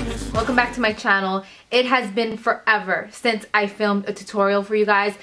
guys, welcome back to my channel. It has been forever since I filmed a tutorial for you guys.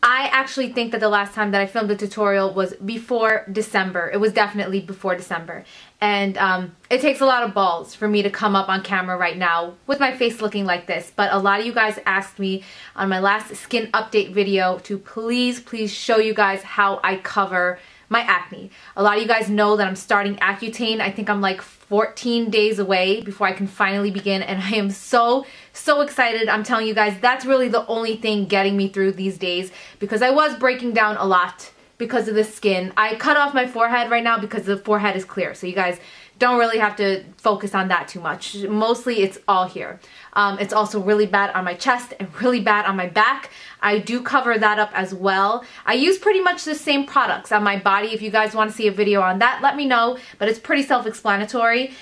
I actually think that the last time that I filmed a tutorial was before December. It was definitely before December. And it takes a lot of balls for me to come up on camera right now with my face looking like this. But a lot of you guys asked me on my last skin update video to please show you guys how I cover my acne. A lot of you guys know that I'm starting Accutane. I think I'm like 14 days away before I can finally begin, and I am so excited. I'm telling you guys, that's really the only thing getting me through these days, because I was breaking down a lot because of the skin. I cut off my forehead right now because the forehead is clear, so you guys don't really have to focus on that too much. Mostly it's all here. It's also really bad on my chest and really bad on my back. I do cover that up as well. I use pretty much the same products on my body. If you guys want to see a video on that, let me know, but it's pretty self-explanatory.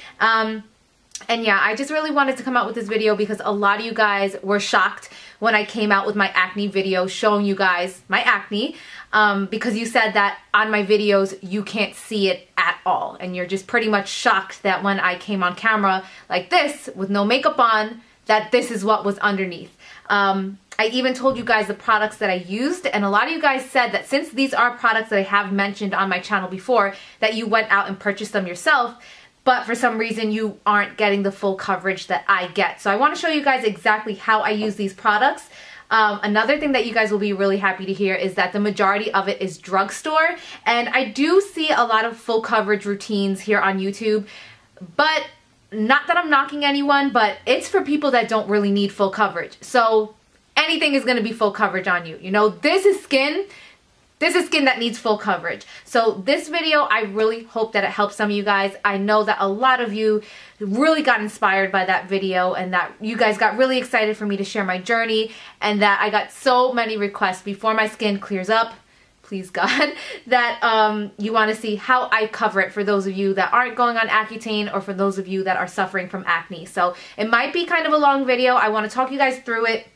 And yeah, I just really wanted to come out with this video because a lot of you guys were shocked when I came out with my acne video showing you guys my acne, because you said that on my videos you can't see it at all, and you're just pretty much shocked that when I came on camera like this with no makeup on, that this is what was underneath. I even told you guys the products that I used, and a lot of you guys said that since these are products that I have mentioned on my channel before, that you went out and purchased them yourself, but for some reason you aren't getting the full coverage that I get. So I want to show you guys exactly how I use these products. Another thing that you guys will be really happy to hear is that the majority of it is drugstore, and I do see a lot of full coverage routines here on YouTube, but not that I'm knocking anyone, but it's for people that don't really need full coverage. So anything is going to be full coverage on you. You know, this is skin that needs full coverage. So this video, I really hope that it helps some of you guys. I know that a lot of you really got inspired by that video, and that you guys got really excited for me to share my journey, and that I got so many requests before my skin clears up, please God, that you want to see how I cover it for those of you that aren't going on Accutane, or for those of you that are suffering from acne. So it might be kind of a long video. I want to talk you guys through it.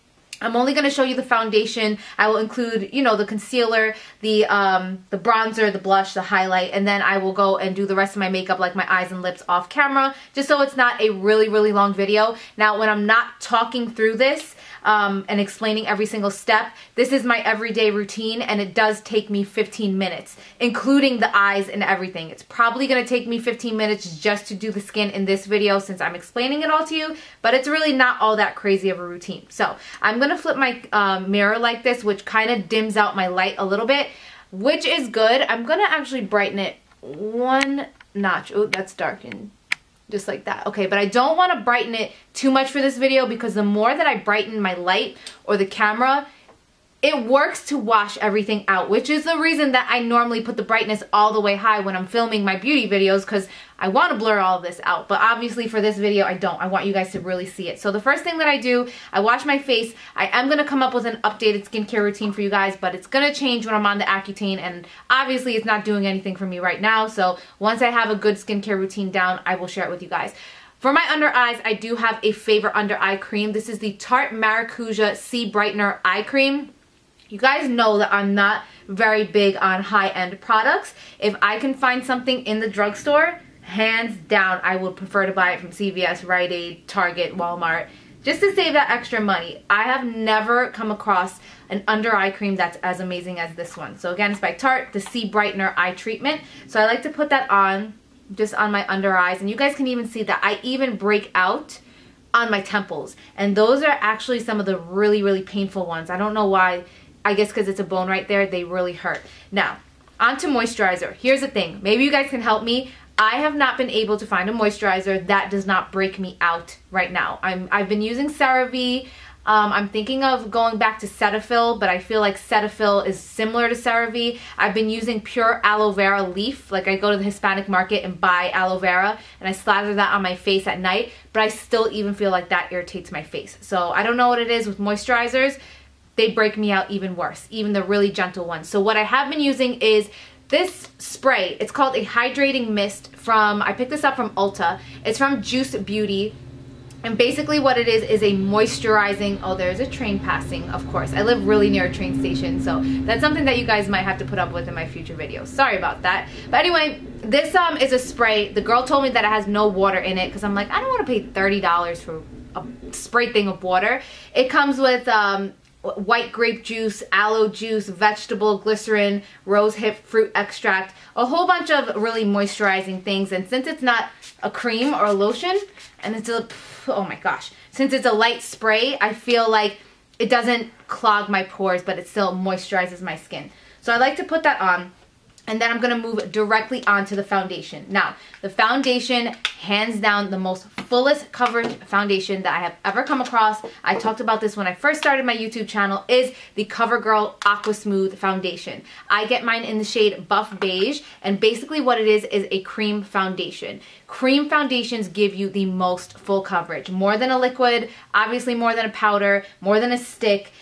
I'm only going to show you the foundation. I will include, you know, the concealer, the bronzer, the blush, the highlight, and then I will go and do the rest of my makeup, like my eyes and lips, off camera, just so it's not a really long video. Now, when I'm not talking through this and explaining every single step, this is my everyday routine, and it does take me 15 minutes, including the eyes and everything. It's probably going to take me 15 minutes just to do the skin in this video, since I'm explaining it all to you, but it's really not all that crazy of a routine. So I'm going to flip my mirror like this, which kind of dims out my light a little bit, which is good. I'm going to actually brighten it one notch. Oh, that's darkened. Just like that. Okay, but I don't want to brighten it too much for this video, because the more that I brighten my light or the camera, it works to wash everything out, which is the reason that I normally put the brightness all the way high when I'm filming my beauty videos, because I want to blur all of this out. But obviously for this video, I don't. I want you guys to really see it. So the first thing that I do, I wash my face. I am going to come up with an updated skincare routine for you guys, but it's going to change when I'm on the Accutane, and obviously it's not doing anything for me right now. So once I have a good skincare routine down, I will share it with you guys. For my under eyes, I do have a favorite under eye cream. This is the Tarte Maracuja C Brightener Eye Cream. You guys know that I'm not very big on high-end products. If I can find something in the drugstore, hands down, I would prefer to buy it from CVS, Rite Aid, Target, Walmart, just to save that extra money. I have never come across an under eye cream that's as amazing as this one. So again, it's by Tarte, the C Brightener Eye Treatment. So I like to put that on, just on my under eyes, and you guys can even see that I even break out on my temples. And those are actually some of the really painful ones. I don't know why. I guess because it's a bone right there, they really hurt. Now, onto moisturizer. Here's the thing. Maybe you guys can help me. I have not been able to find a moisturizer that does not break me out right now. I've been using CeraVe. I'm thinking of going back to Cetaphil, but I feel like Cetaphil is similar to CeraVe. I've been using pure aloe vera leaf. Like, I go to the Hispanic market and buy aloe vera, and I slather that on my face at night, but I still even feel like that irritates my face. So I don't know what it is with moisturizers. They break me out even worse, even the really gentle ones. So what I have been using is this spray. It's called a hydrating mist from, I picked this up from Ulta. It's from Juice Beauty. And basically what it is a moisturizing, oh, there's a train passing, of course. I live really near a train station, so that's something that you guys might have to put up with in my future videos. Sorry about that. But anyway, this is a spray. The girl told me that it has no water in it because I'm like, I don't want to pay $30 for a spray thing of water. It comes with white grape juice, aloe juice, vegetable glycerin, rose hip fruit extract, a whole bunch of really moisturizing things. And since it's not a cream or a lotion, and it's a, oh my gosh, since it's a light spray, I feel like it doesn't clog my pores, but it still moisturizes my skin. So I like to put that on. And then I'm going to move directly onto the foundation. Now, the foundation, hands down, the most fullest coverage foundation that I have ever come across. I talked about this when I first started my YouTube channel, is the CoverGirl Aqua Smooth Foundation. I get mine in the shade Buff Beige, and basically what it is a cream foundation. Cream foundations give you the most full coverage. More than a liquid, obviously more than a powder, more than a stick.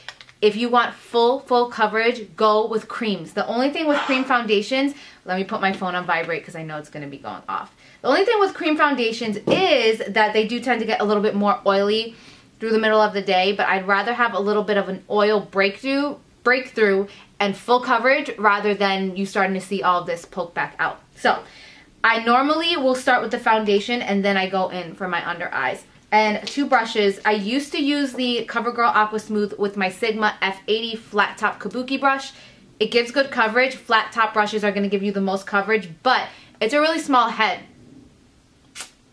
If you want full coverage, go with creams. The only thing with cream foundations, let me put my phone on vibrate because I know it's going to be going off. The only thing with cream foundations is that they do tend to get a little bit more oily through the middle of the day, but I'd rather have a little bit of an oil breakthrough and full coverage rather than you starting to see all of this poke back out. So I normally will start with the foundation and then I go in for my under eyes. And 2 brushes. I used to use the CoverGirl Aqua Smooth with my Sigma F80 flat top kabuki brush. It gives good coverage. Flat top brushes are going to give you the most coverage, but it's a really small head.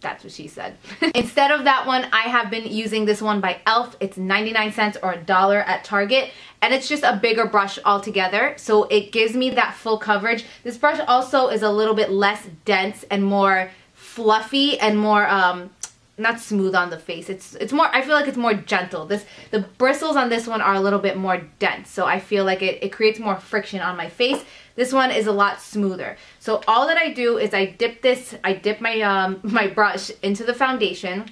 That's what she said. Instead of that one, I have been using this one by e.l.f. It's 99 cents or $1 at Target, and it's just a bigger brush altogether, so it gives me that full coverage. This brush also is a little bit less dense and more fluffy and more not smooth on the face. It's more, I feel like it's more gentle. The bristles on this one are a little bit more dense, so I feel like it creates more friction on my face. This one is a lot smoother. So all that I do is I dip my my brush into the foundation.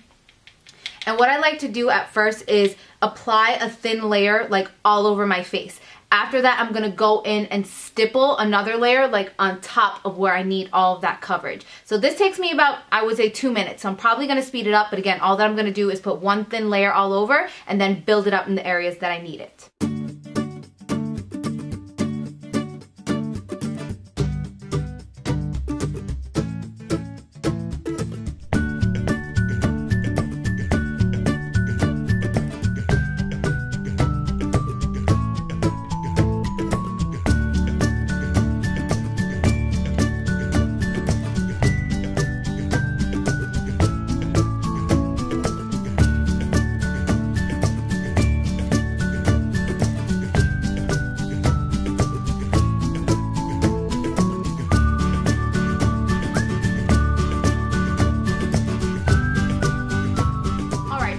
And what I like to do at first is apply a thin layer like all over my face. After that, I'm going to go in and stipple another layer like on top of where I need all of that coverage. So this takes me about, I would say, 2 minutes. So I'm probably going to speed it up. But again, all that I'm going to do is put one thin layer all over and then build it up in the areas that I need it.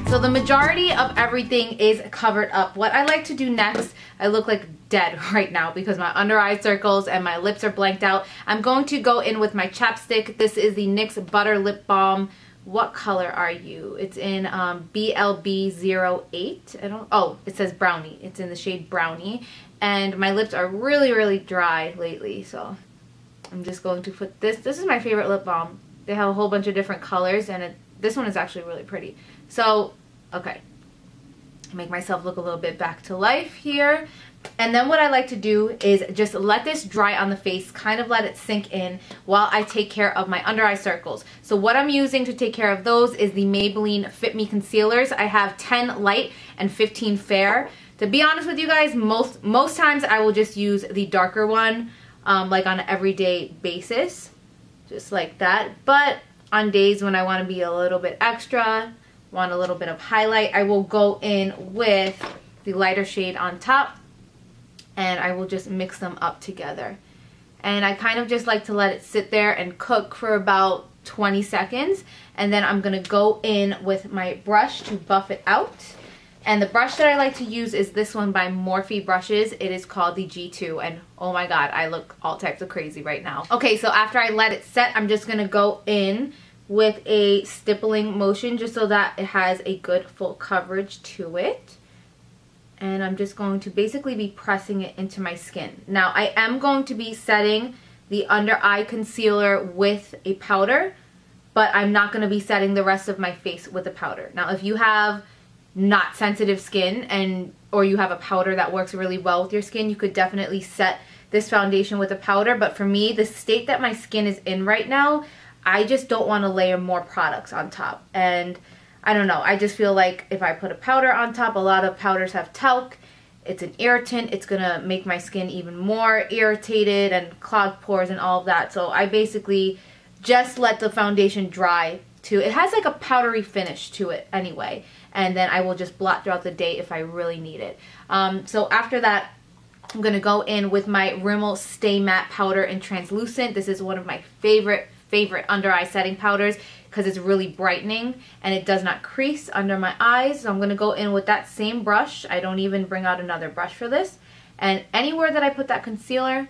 So the majority of everything is covered up. What I like to do next, I look like dead right now because my under eye circles and my lips are blanked out. I'm going to go in with my chapstick. This is the NYX Butter Lip Balm. What color are you? It's in BLB08. Oh, it says Brownie. It's in the shade Brownie. And my lips are really, really dry lately. So I'm just going to put this. This is my favorite lip balm. They have a whole bunch of different colors, and this one is actually really pretty. So, okay. Make myself look a little bit back to life here. And then what I like to do is just let this dry on the face, kind of let it sink in while I take care of my under eye circles. So what I'm using to take care of those is the Maybelline Fit Me concealers. I have 10 light and 15 fair. To be honest with you guys, most times I will just use the darker one, like on an everyday basis, just like that. But on days when I want to be a little bit extra, want a little bit of highlight, I will go in with the lighter shade on top, and I will just mix them up together. And I kind of just like to let it sit there and cook for about 20 seconds, and then I'm gonna go in with my brush to buff it out. And the brush that I like to use is this one by Morphe Brushes. It is called the G2, and oh my god, I look all types of crazy right now. Okay, so after I let it set, I'm just gonna go in with a stippling motion just so that it has a good full coverage to it. And I'm just going to basically be pressing it into my skin. Now, I am going to be setting the under eye concealer with a powder, but I'm not going to be setting the rest of my face with a powder. Now, if you have not sensitive skin or you have a powder that works really well with your skin, you could definitely set this foundation with a powder. But for me, the state that my skin is in right now, I just don't want to layer more products on top. And I don't know, I just feel like if I put a powder on top, a lot of powders have talc. It's an irritant. It's going to make my skin even more irritated and clog pores and all of that. So I basically just let the foundation dry to, it has like a powdery finish to it anyway. And then I will just blot throughout the day if I really need it. So after that, I'm going to go in with my Rimmel Stay Matte Powder in Translucent. This is one of my favorite under eye setting powders because it's really brightening and it does not crease under my eyes. So I'm going to go in with that same brush. I don't even bring out another brush for this. And anywhere that I put that concealer,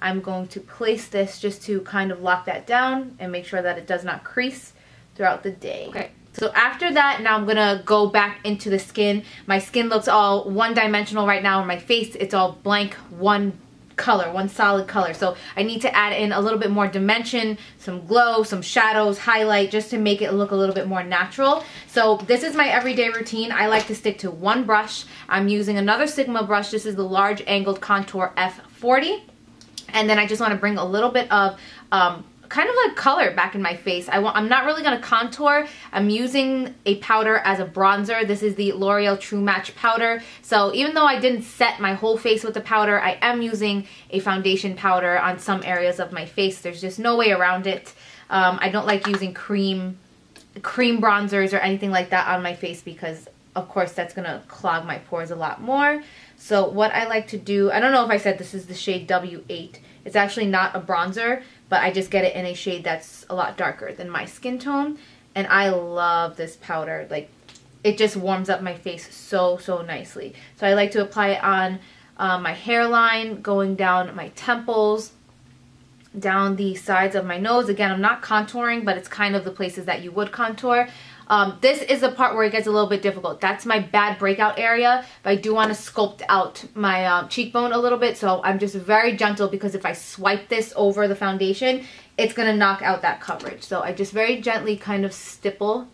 I'm going to place this just to kind of lock that down and make sure that it does not crease throughout the day. Okay. So after that, now I'm going to go back into the skin. My skin looks all one-dimensional right now. On my face, it's all blank, one color, one solid color. So I need to add in a little bit more dimension, some glow, some shadows, highlight, just to make it look a little bit more natural. So this is my everyday routine. I like to stick to one brush. I'm using another Sigma brush. This is the Large Angled Contour F40. And then I just want to bring a little bit of kind of like color back in my face. I'm not really going to contour. I'm using a powder as a bronzer. This is the L'Oreal True Match powder. So even though I didn't set my whole face with the powder, I am using a foundation powder on some areas of my face. There's just no way around it. I don't like using cream bronzers or anything like that on my face because of course that's going to clog my pores a lot more. So what I like to do, I don't know if I said this is the shade W8. It's actually not a bronzer, but I just get it in a shade that's a lot darker than my skin tone. And I love this powder. Like, it just warms up my face so nicely. So I like to apply it on my hairline, going down my temples, down the sides of my nose. Again, I'm not contouring, but it's kind of the places that you would contour. This is the part where it gets a little bit difficult. That's my bad breakout area, but I do want to sculpt out my cheekbone a little bit, so I'm just very gentle because if I swipe this over the foundation, it's going to knock out that coverage. So I just very gently kind of stipple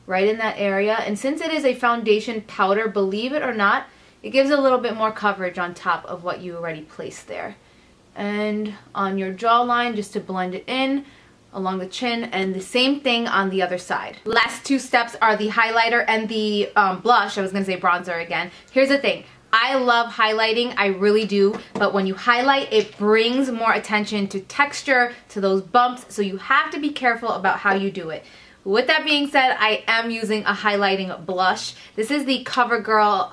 right in that area. And since it is a foundation powder, believe it or not, it gives a little bit more coverage on top of what you already placed there. And on your jawline, just to blend it in along the chin, and the same thing on the other side. Last two steps are the highlighter and the blush. I was going to say bronzer again. Here's the thing. I love highlighting, I really do, but when you highlight, it brings more attention to texture, to those bumps, so you have to be careful about how you do it. With that being said, I am using a highlighting blush. This is the CoverGirl,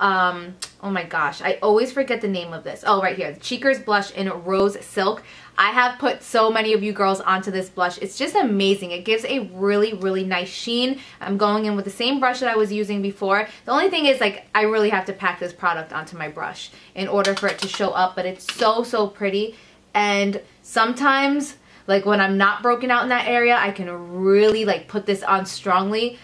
oh my gosh, I always forget the name of this. Oh, right here, the Cheekers blush in Rose Silk. I have put so many of you girls onto this blush. It's just amazing. It gives a really nice sheen. I'm going in with the same brush that I was using before. The only thing is, like, I really have to pack this product onto my brush in order for it to show up, but it's so pretty. And sometimes, like when I'm not broken out in that area, I can really like put this on strongly.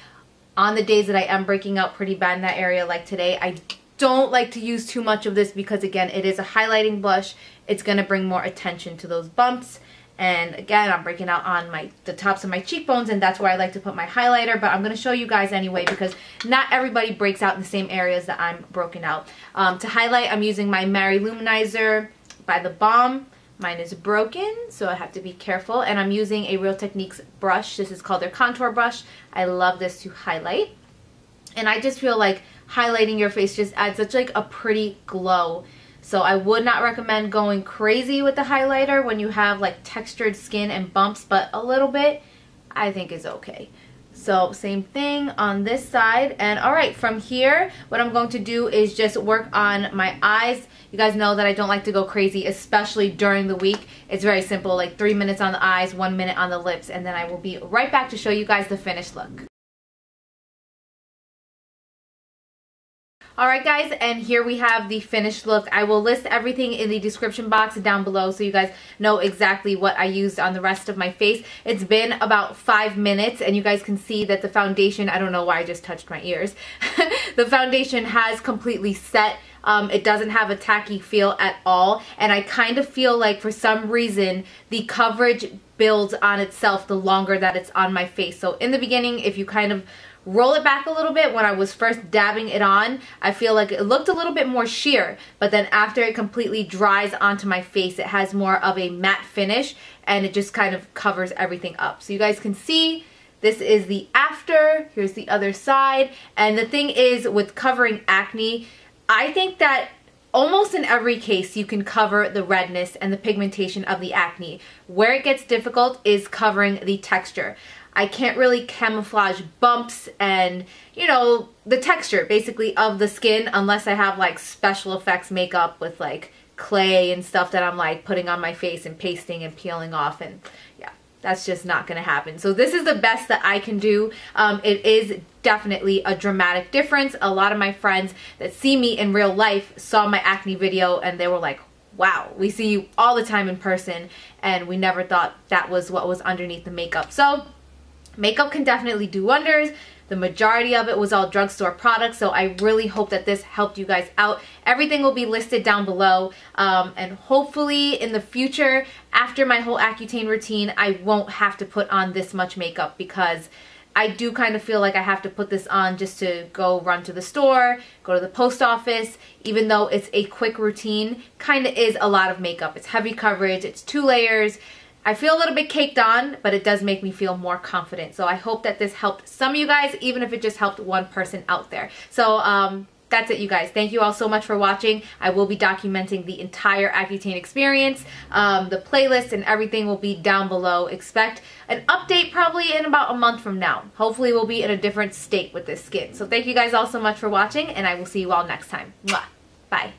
On the days that I am breaking out pretty bad in that area, like today, I don't like to use too much of this because again, it is a highlighting blush. It's going to bring more attention to those bumps. And again, I'm breaking out on the tops of my cheekbones, and that's where I like to put my highlighter, but I'm going to show you guys anyway because not everybody breaks out in the same areas that I'm broken out. To highlight, I'm using my Mary Luminizer by The Balm. Mine is broken, so I have to be careful, and I'm using a Real Techniques brush. This is called their contour brush. I love this to highlight, and I just feel like highlighting your face just adds such like a pretty glow. So I would not recommend going crazy with the highlighter when you have like textured skin and bumps, but a little bit I think is okay. So same thing on this side. And alright, from here, what I'm going to do is just work on my eyes. You guys know that I don't like to go crazy, especially during the week. It's very simple, like 3 minutes on the eyes, 1 minute on the lips, and then I will be right back to show you guys the finished look. Alright guys, and here we have the finished look. I will list everything in the description box down below so you guys know exactly what I used on the rest of my face. It's been about 5 minutes and you guys can see that the foundation, I don't know why I just touched my ears, the foundation has completely set. It doesn't have a tacky feel at all, and I kind of feel like for some reason the coverage builds on itself the longer that it's on my face. So in the beginning, if you kind of roll it back a little bit, when I was first dabbing it on, I feel like it looked a little bit more sheer, but then after it completely dries onto my face, it has more of a matte finish and it just kind of covers everything up. So you guys can see, this is the after, here's the other side. And the thing is, with covering acne, I think that almost in every case you can cover the redness and the pigmentation of the acne. Where it gets difficult is covering the texture. I can't really camouflage bumps and, you know, the texture basically of the skin unless I have like special effects makeup with like clay and stuff that I'm like putting on my face and pasting and peeling off, and yeah, that's just not gonna happen. So this is the best that I can do. It is definitely a dramatic difference. A lot of my friends that see me in real life saw my acne video and they were like, wow, we see you all the time in person and we never thought that was what was underneath the makeup. So makeup can definitely do wonders. The majority of it was all drugstore products, so I really hope that this helped you guys out. Everything will be listed down below, and hopefully in the future, after my whole Accutane routine, I won't have to put on this much makeup, because I do kind of feel like I have to put this on just to go run to the store, go to the post office. Even though it's a quick routine, kind of is a lot of makeup. It's heavy coverage, it's 2 layers. I feel a little bit caked on, but it does make me feel more confident. So I hope that this helped some of you guys, even if it just helped one person out there. So that's it, you guys. Thank you all so much for watching. I will be documenting the entire Accutane experience. The playlist and everything will be down below. Expect an update probably in about a month from now. Hopefully we'll be in a different state with this skin. So thank you guys all so much for watching, and I will see you all next time. Mwah. Bye.